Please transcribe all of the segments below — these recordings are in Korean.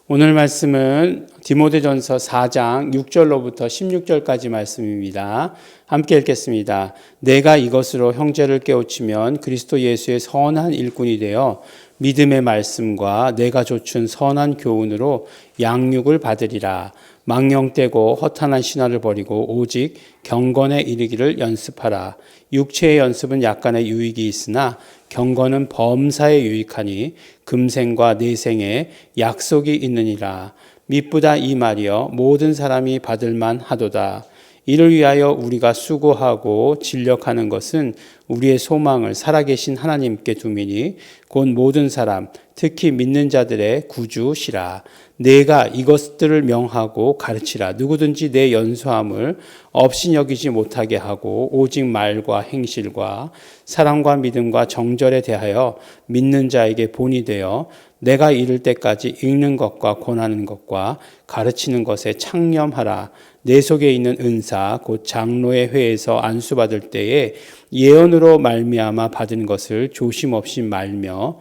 오늘 말씀은 디모데전서 4장 6절로부터 16절까지 말씀입니다. 함께 읽겠습니다. 내가 이것으로 형제를 깨우치면 그리스도 예수의 선한 일꾼이 되어 믿음의 말씀과 내가 조춘 선한 교훈으로 양육을 받으리라. 망령되고 허탄한 신화를 버리고 오직 경건에 이르기를 연습하라. 육체의 연습은 약간의 유익이 있으나 경건은 범사에 유익하니 금생과 내생에 약속이 있느니라. 미쁘다 이 말이여 모든 사람이 받을 만하도다. 이를 위하여 우리가 수고하고 진력하는 것은 우리의 소망을 살아계신 하나님께 두미니 곧 모든 사람 특히 믿는 자들의 구주시라. 내가 이것들을 명하고 가르치라. 누구든지 내 연소함을 없이 여기지 못하게 하고 오직 말과 행실과 사랑과 믿음과 정절에 대하여 믿는 자에게 본이 되어 내가 이를 때까지 읽는 것과 권하는 것과 가르치는 것에 창념하라. 내 속에 있는 은사 곧 장로의 회에서 안수받을 때에 예언으로 말미암아 받은 것을 조심 없이 말며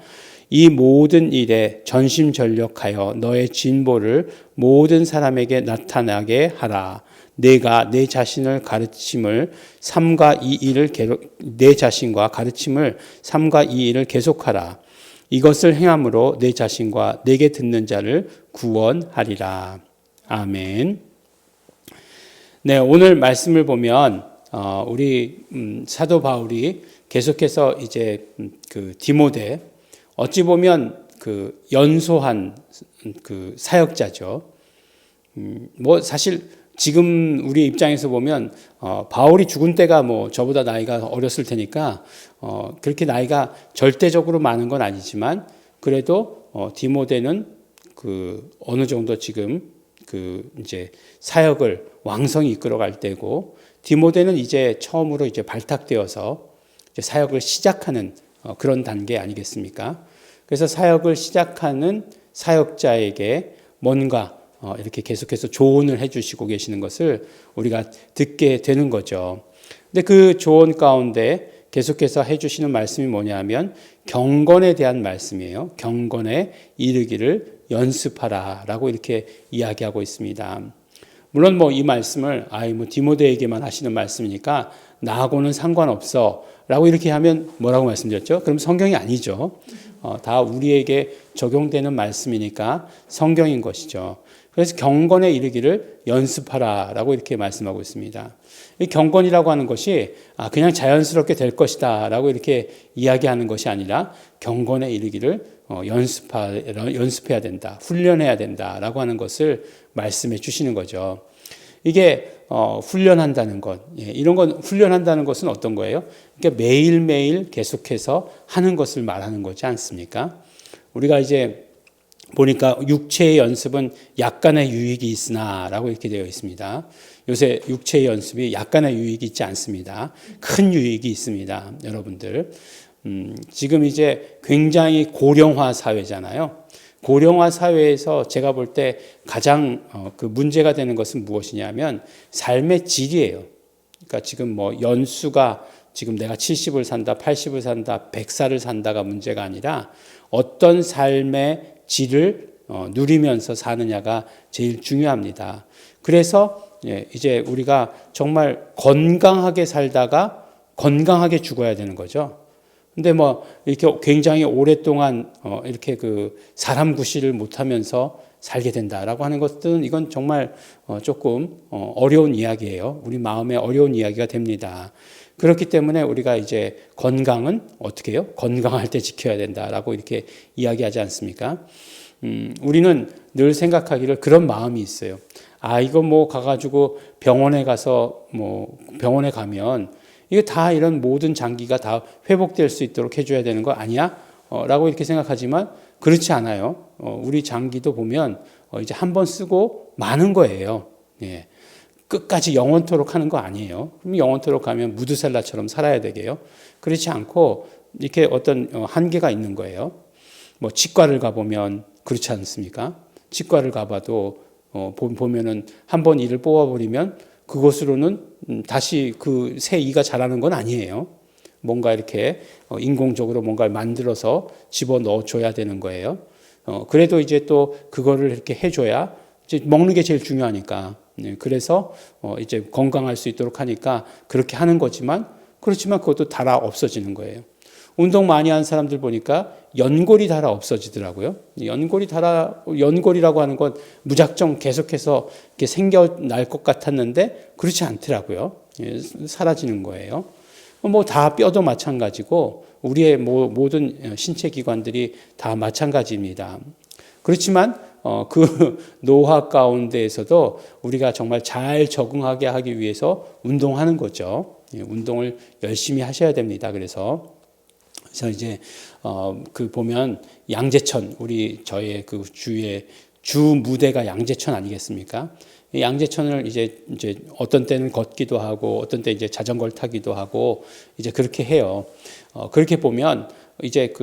이 모든 일에 전심전력하여 너의 진보를 모든 사람에게 나타나게 하라. 내가 내 자신과 가르침을 삼가 이 일을 계속하라. 이것을 행함으로 내 자신과 내게 듣는 자를 구원하리라. 아멘. 네, 오늘 말씀을 보면 우리 사도 바울이 계속해서 이제 그 디모데, 어찌 보면 그 연소한 그 사역자죠. 뭐 사실 지금 우리 입장에서 보면 바울이 죽은 때가 뭐 저보다 나이가 어렸을 테니까 그렇게 나이가 절대적으로 많은 건 아니지만 그래도 디모데는 그 어느 정도 지금 그 이제 사역을 왕성히 이끌어갈 때고 디모데는 이제 처음으로 이제 발탁되어서 이제 사역을 시작하는 그런 단계 아니겠습니까? 그래서 사역을 시작하는 사역자에게 뭔가 이렇게 계속해서 조언을 해주시고 계시는 것을 우리가 듣게 되는 거죠. 근데 그 조언 가운데 계속해서 해주시는 말씀이 뭐냐면 경건에 대한 말씀이에요. 경건에 이르기를 연습하라라고 이렇게 이야기하고 있습니다. 물론 뭐 이 말씀을 디모데에게만 하시는 말씀이니까 나하고는 상관없어라고 이렇게 하면 뭐라고 말씀드렸죠? 그럼 성경이 아니죠. 다 우리에게 적용되는 말씀이니까 성경인 것이죠. 그래서 경건에 이르기를 연습하라라고 이렇게 말씀하고 있습니다. 이 경건이라고 하는 것이 그냥 자연스럽게 될 것이다라고 이렇게 이야기하는 것이 아니라 경건에 이르기를 연습해야 된다, 훈련해야 된다라고 하는 것을 말씀해 주시는 거죠. 이게 훈련한다는 것, 이런 건 훈련한다는 것은 어떤 거예요? 그러니까 매일매일 계속해서 하는 것을 말하는 거지 않습니까? 우리가 이제 보니까 육체의 연습은 약간의 유익이 있으나 라고 이렇게 되어 있습니다. 요새 육체의 연습이 약간의 유익이 있지 않습니다. 큰 유익이 있습니다. 여러분들. 지금 이제 굉장히 고령화 사회잖아요. 고령화 사회에서 제가 볼 때 가장 그 문제가 되는 것은 무엇이냐면 삶의 질이에요. 그러니까 지금 뭐 연수가 지금 내가 70을 산다, 80을 산다, 100살을 산다가 문제가 아니라 어떤 삶의 질을 누리면서 사느냐가 제일 중요합니다. 그래서 이제 우리가 정말 건강하게 살다가 건강하게 죽어야 되는 거죠. 근데 뭐 이렇게 굉장히 오랫동안 이렇게 그 사람 구실을 못하면서 살게 된다라고 하는 것들은 이건 정말 조금 어려운 이야기예요. 우리 마음에 어려운 이야기가 됩니다. 그렇기 때문에 우리가 이제 건강은 어떻게 해요? 건강할 때 지켜야 된다라고 이렇게 이야기하지 않습니까? 우리는 늘 생각하기를 그런 마음이 있어요. 이거 뭐 가가지고 병원에 가면 이거 다 이런 모든 장기가 다 회복될 수 있도록 해줘야 되는 거 아니야? 라고 이렇게 생각하지만 그렇지 않아요. 우리 장기도 보면 이제 한 번 쓰고 마는 거예요. 예. 끝까지 영원토록 하는 거 아니에요. 그럼 영원토록 하면 무드셀라처럼 살아야 되게요. 그렇지 않고 이렇게 어떤 한계가 있는 거예요. 뭐 치과를 가보면 그렇지 않습니까? 치과를 가봐도 보면은 한 번 이를 뽑아버리면 그것으로는 다시 그 새 이가 자라는 건 아니에요. 뭔가 이렇게 인공적으로 뭔가를 만들어서 집어넣어 줘야 되는 거예요. 그래도 이제 또 그거를 이렇게 해줘야 이제 먹는 게 제일 중요하니까. 그래서 이제 건강할 수 있도록 하니까 그렇게 하는 거지만 그렇지만 그것도 달아 없어지는 거예요. 운동 많이 하는 사람들 보니까 연골이 달아 없어지더라고요. 연골이라고 하는 건 무작정 계속해서 이렇게 생겨날 것 같았는데 그렇지 않더라고요. 사라지는 거예요. 뭐 다 뼈도 마찬가지고 우리의 모든 신체 기관들이 다 마찬가지입니다. 그렇지만 그 노화 가운데에서도 우리가 정말 잘 적응하게 하기 위해서 운동하는 거죠. 운동을 열심히 하셔야 됩니다. 그래서 이제 그 보면 양재천 저의 그 주의 주 무대가 양재천 아니겠습니까? 이 양재천을 이제 어떤 때는 걷기도 하고 어떤 때 이제 자전거를 타기도 하고 이제 그렇게 해요. 그렇게 보면 이제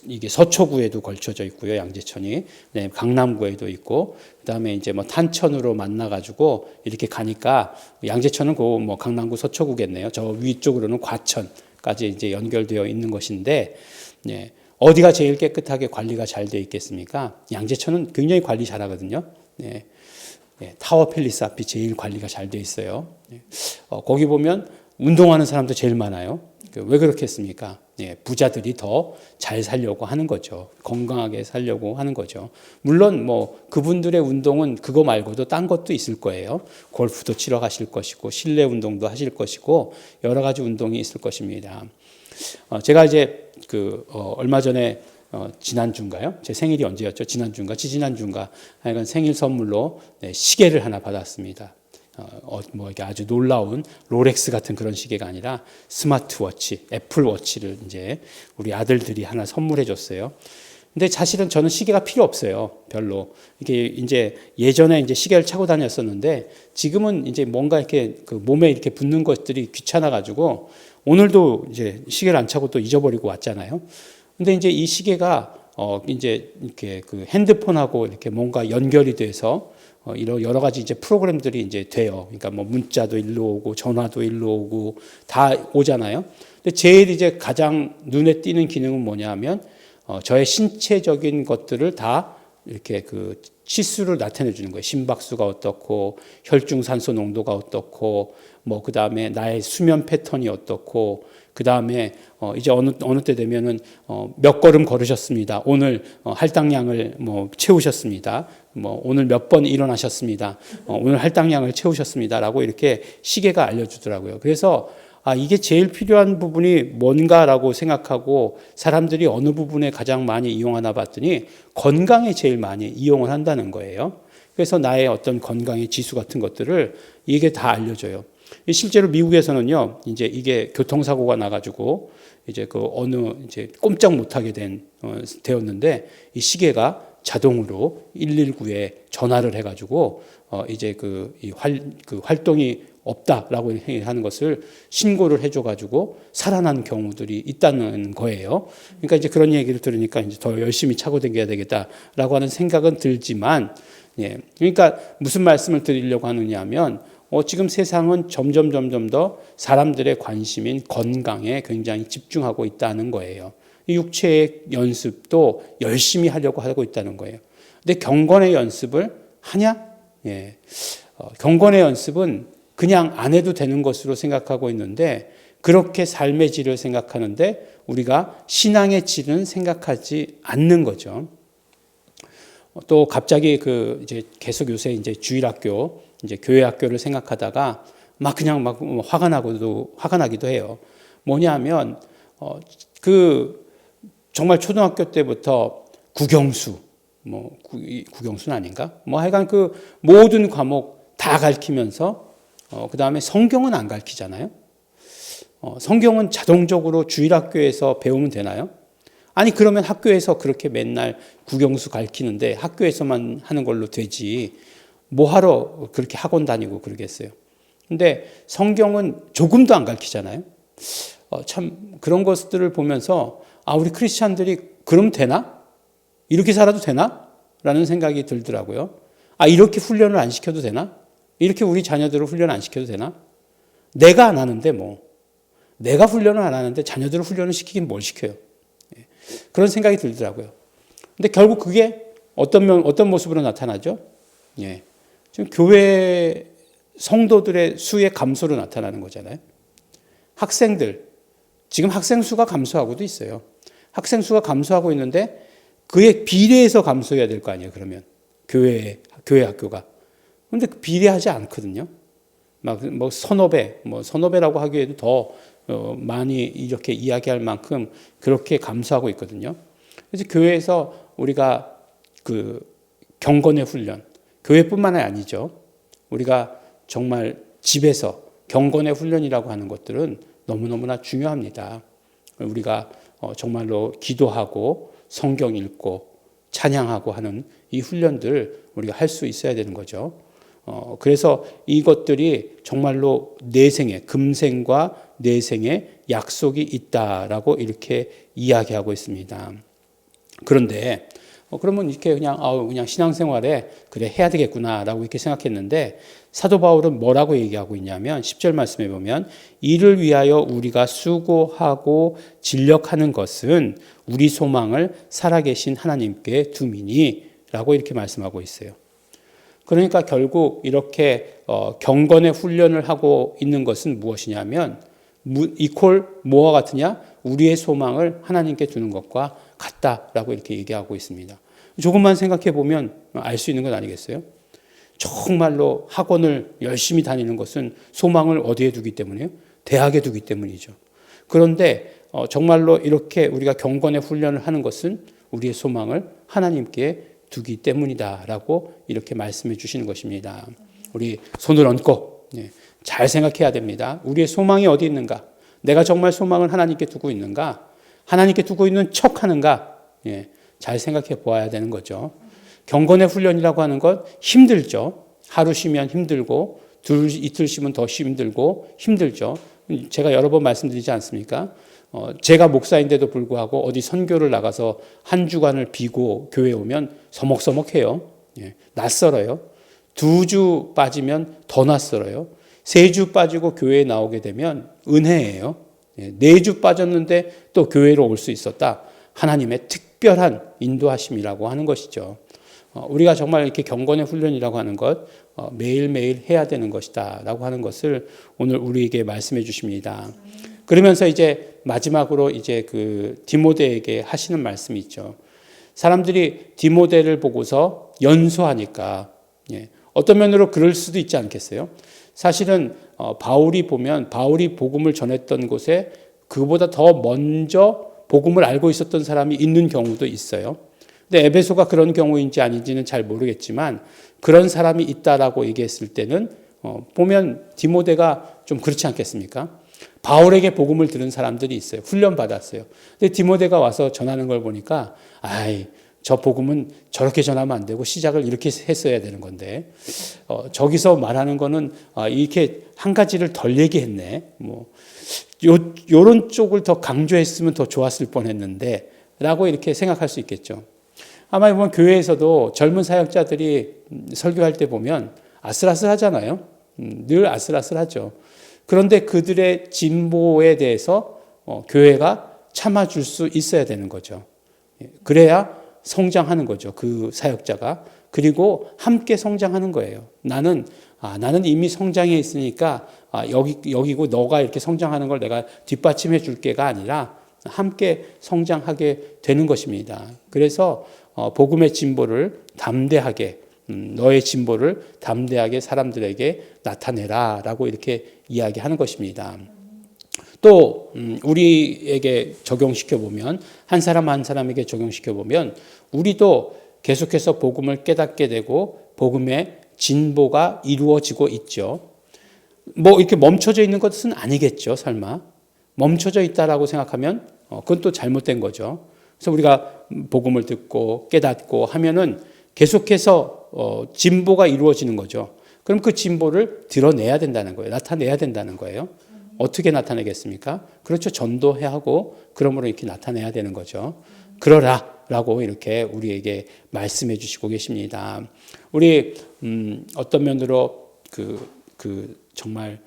이게 서초구에도 걸쳐져 있고요, 양재천이. 네, 강남구에도 있고, 그 다음에 이제 뭐 탄천으로 만나가지고 이렇게 가니까 양재천은 뭐 강남구 서초구겠네요. 저 위쪽으로는 과천까지 이제 연결되어 있는 것인데, 네, 어디가 제일 깨끗하게 관리가 잘 되어 있겠습니까? 양재천은 굉장히 관리 잘하거든요. 네. 타워 팰리스 앞이 제일 관리가 잘 되어 있어요. 거기 보면 운동하는 사람도 제일 많아요. 왜 그렇겠습니까? 부자들이 더 잘 살려고 하는 거죠. 건강하게 살려고 하는 거죠. 물론 뭐 그분들의 운동은 그거 말고도 딴 것도 있을 거예요. 골프도 치러 가실 것이고 실내 운동도 하실 것이고 여러 가지 운동이 있을 것입니다. 제가 이제 얼마 전에 지난주인가요? 제 생일이 언제였죠? 지난주인가? 하여간 생일 선물로 시계를 하나 받았습니다. 뭐 이게 아주 놀라운 롤렉스 같은 그런 시계가 아니라 스마트워치, 애플워치를 이제 우리 아들들이 하나 선물해 줬어요. 근데 사실은 저는 시계가 필요 없어요. 별로. 이게 이제 예전에 이제 시계를 차고 다녔었는데 지금은 이제 뭔가 이렇게 그 몸에 이렇게 붙는 것들이 귀찮아 가지고 오늘도 이제 시계를 안 차고 또 잊어버리고 왔잖아요. 근데 이제 이 시계가 이제 이렇게 그 핸드폰하고 이렇게 뭔가 연결이 돼서 이런 여러 가지 이제 프로그램들이 이제 돼요. 그러니까 뭐 문자도 일로 오고 전화도 일로 오고 다 오잖아요. 근데 제일 이제 가장 눈에 띄는 기능은 뭐냐면 저의 신체적인 것들을 다 이렇게 그 치수를 나타내 주는 거예요. 심박수가 어떻고 혈중산소 농도가 어떻고 뭐 그다음에 나의 수면 패턴이 어떻고 그다음에 이제 어느 때 되면은 몇 걸음 걸으셨습니다. 오늘 할당량을 뭐 채우셨습니다. 뭐 오늘 몇 번 일어나셨습니다. 오늘 할당량을 채우셨습니다라고 이렇게 시계가 알려주더라고요. 그래서 이게 제일 필요한 부분이 뭔가라고 생각하고 사람들이 어느 부분에 가장 많이 이용하나 봤더니 건강에 제일 많이 이용을 한다는 거예요. 그래서 나의 어떤 건강의 지수 같은 것들을 이게 다 알려줘요. 실제로 미국에서는요, 이제 이게 교통사고가 나가지고 이제 이제 꼼짝 못하게 되었는데 이 시계가 자동으로 119에 전화를 해가지고 이제 활동이 없다라고 하는 것을 신고를 해줘가지고 살아난 경우들이 있다는 거예요. 그러니까 이제 그런 얘기를 들으니까 이제 더 열심히 차고 다녀야 되겠다라고 하는 생각은 들지만, 그러니까 무슨 말씀을 드리려고 하느냐면 지금 세상은 점점 더 사람들의 관심인 건강에 굉장히 집중하고 있다는 거예요. 육체의 연습도 열심히 하려고 하고 있다는 거예요. 근데 경건의 연습을 하냐? 경건의 연습은 그냥 안 해도 되는 것으로 생각하고 있는데 그렇게 삶의 질을 생각하는데 우리가 신앙의 질은 생각하지 않는 거죠. 또 갑자기 이제 계속 요새 이제 주일학교, 이제 교회 학교를 생각하다가 그냥 화가 나기도 해요. 뭐냐면 정말 초등학교 때부터 국영수, 국영수는 아닌가? 하여간 모든 과목 다 가르치면서 그 다음에 성경은 안 가르치잖아요. 성경은 자동적으로 주일학교에서 배우면 되나요? 아니 그러면 학교에서 그렇게 맨날 국영수 가르치는데 학교에서만 하는 걸로 되지 뭐하러 그렇게 학원 다니고 그러겠어요. 근데 성경은 조금도 안 가르치잖아요. 참 그런 것들을 보면서 우리 크리스찬들이 그럼 되나? 이렇게 살아도 되나? 라는 생각이 들더라고요. 이렇게 훈련을 안 시켜도 되나? 이렇게 우리 자녀들을 훈련 안 시켜도 되나? 내가 안 하는데 내가 훈련을 안 하는데 자녀들을 훈련을 시키긴 뭘 시켜요. 그런 생각이 들더라고요. 근데 결국 그게 어떤 모습으로 나타나죠? 예. 지금 교회 성도들의 수의 감소로 나타나는 거잖아요. 학생들, 지금 학생 수가 감소하고도 있어요. 학생 수가 감소하고 있는데 그에 비례해서 감소해야 될 거 아니에요, 그러면. 교회 학교가. 근데 비례하지 않거든요. 막 뭐 서너 배라고 하기에도 더 많이 이렇게 이야기할 만큼 그렇게 감소하고 있거든요. 그래서 교회에서 우리가 그 경건의 훈련, 교회뿐만 아니죠. 우리가 정말 집에서 경건의 훈련이라고 하는 것들은 너무너무나 중요합니다. 우리가 정말로 기도하고 성경 읽고 찬양하고 하는 이 훈련들 우리가 할 수 있어야 되는 거죠. 그래서 이것들이 정말로 내생에, 금생과 내생에 약속이 있다라고 이렇게 이야기하고 있습니다. 그런데 그러면 이렇게 그냥 신앙생활에 그래 해야 되겠구나라고 이렇게 생각했는데 사도 바울은 뭐라고 얘기하고 있냐면 10절 말씀에 보면 이를 위하여 우리가 수고하고 진력하는 것은 우리 소망을 살아계신 하나님께 둠이니라고 이렇게 말씀하고 있어요. 그러니까 결국 이렇게 경건의 훈련을 하고 있는 것은 무엇이냐면 이퀄 뭐와 같으냐? 우리의 소망을 하나님께 두는 것과 같다라고 이렇게 얘기하고 있습니다. 조금만 생각해 보면 알 수 있는 건 아니겠어요? 정말로 학원을 열심히 다니는 것은 소망을 어디에 두기 때문이에요? 대학에 두기 때문이죠. 그런데 정말로 이렇게 우리가 경건의 훈련을 하는 것은 우리의 소망을 하나님께 두기 때문이다라고 이렇게 말씀해 주시는 것입니다. 우리 손을 얹고 잘 생각해야 됩니다. 우리의 소망이 어디 있는가? 내가 정말 소망을 하나님께 두고 있는가? 하나님께 두고 있는 척하는가? 잘 생각해 보아야 되는 거죠. 경건의 훈련이라고 하는 것 힘들죠. 하루 쉬면 힘들고 이틀 쉬면 더 힘들죠. 제가 여러 번 말씀드리지 않습니까? 제가 목사인데도 불구하고 어디 선교를 나가서 한 주간을 비고 교회에 오면 서먹서먹해요. 낯설어요. 2주 빠지면 더 낯설어요. 3주 빠지고 교회에 나오게 되면 은혜예요. 4주 빠졌는데 또 교회로 올 수 있었다. 하나님의 특별한 인도하심이라고 하는 것이죠. 우리가 정말 이렇게 경건의 훈련이라고 하는 것 매일매일 해야 되는 것이다 라고 하는 것을 오늘 우리에게 말씀해 주십니다. 그러면서 이제 마지막으로 이제 그 디모데에게 하시는 말씀이 있죠. 사람들이 디모데를 보고서 연소하니까 어떤 면으로 그럴 수도 있지 않겠어요? 사실은 바울이 복음을 전했던 곳에 그보다 더 먼저 복음을 알고 있었던 사람이 있는 경우도 있어요. 근데 에베소가 그런 경우인지 아닌지는 잘 모르겠지만 그런 사람이 있다라고 얘기했을 때는 보면 디모데가 좀 그렇지 않겠습니까? 바울에게 복음을 들은 사람들이 있어요. 훈련받았어요. 근데 디모데가 와서 전하는 걸 보니까 저 복음은 저렇게 전하면 안 되고 시작을 이렇게 했어야 되는 건데 저기서 말하는 거는 이렇게 한 가지를 덜 얘기했네. 요런 쪽을 더 강조했으면 더 좋았을 뻔했는데 라고 이렇게 생각할 수 있겠죠. 아마 보면 교회에서도 젊은 사역자들이 설교할 때 보면 아슬아슬하잖아요. 늘 아슬아슬하죠. 그런데 그들의 진보에 대해서 교회가 참아줄 수 있어야 되는 거죠. 그래야 성장하는 거죠. 그 사역자가. 그리고 함께 성장하는 거예요. 나는 이미 성장해 있으니까 여기고 너가 이렇게 성장하는 걸 내가 뒷받침해 줄게가 아니라 함께 성장하게 되는 것입니다. 그래서 복음의 진보를 담대하게 너의 진보를 담대하게 사람들에게 나타내라라고 이렇게 이야기하는 것입니다. 또 우리에게 적용시켜 보면 한 사람 한 사람에게 적용시켜 보면 우리도 계속해서 복음을 깨닫게 되고 복음의 진보가 이루어지고 있죠. 이렇게 멈춰져 있는 것은 아니겠죠, 설마. 멈춰져 있다라고 생각하면 그건 또 잘못된 거죠. 그래서 우리가 복음을 듣고 깨닫고 하면은 계속해서 진보가 이루어지는 거죠. 그럼 그 진보를 드러내야 된다는 거예요. 나타내야 된다는 거예요. 어떻게 나타내겠습니까? 그렇죠. 전도해야 하고 그러므로 이렇게 나타내야 되는 거죠. 그러라라고 이렇게 우리에게 말씀해 주시고 계십니다. 우리 어떤 면으로 정말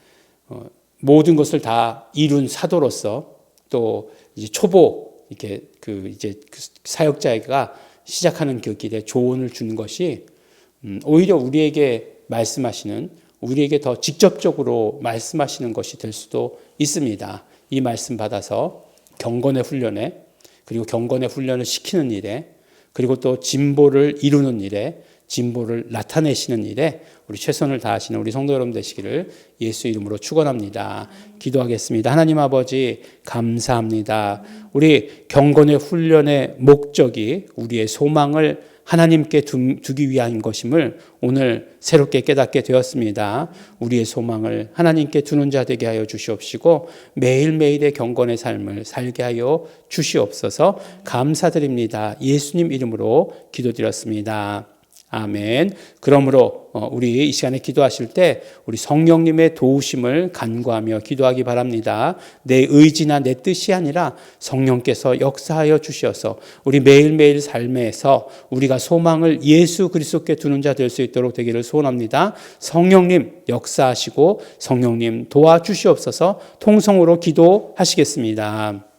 모든 것을 다 이룬 사도로서 또 이제 초보 이렇게 이제 그 사역자가 시작하는 그 길에 조언을 주는 것이 오히려 우리에게 말씀하시는, 우리에게 더 직접적으로 말씀하시는 것이 될 수도 있습니다. 이 말씀 받아서 경건의 훈련에, 그리고 경건의 훈련을 시키는 일에, 그리고 또 진보를 이루는 일에, 진보를 나타내시는 일에 우리 최선을 다하시는 우리 성도 여러분 되시기를 예수 이름으로 축원합니다. 기도하겠습니다. 하나님 아버지 감사합니다. 우리 경건의 훈련의 목적이 우리의 소망을 하나님께 두기 위한 것임을 오늘 새롭게 깨닫게 되었습니다. 우리의 소망을 하나님께 두는 자 되게 하여 주시옵시고 매일매일의 경건의 삶을 살게 하여 주시옵소서. 감사드립니다. 예수님 이름으로 기도드렸습니다. 아멘. 그러므로 우리 이 시간에 기도하실 때 우리 성령님의 도우심을 간구하며 기도하기 바랍니다. 내 의지나 내 뜻이 아니라 성령께서 역사하여 주셔서 우리 매일매일 삶에서 우리가 소망을 예수 그리스도께 두는 자 될 수 있도록 되기를 소원합니다. 성령님 역사하시고 성령님 도와주시옵소서. 통성으로 기도하시겠습니다.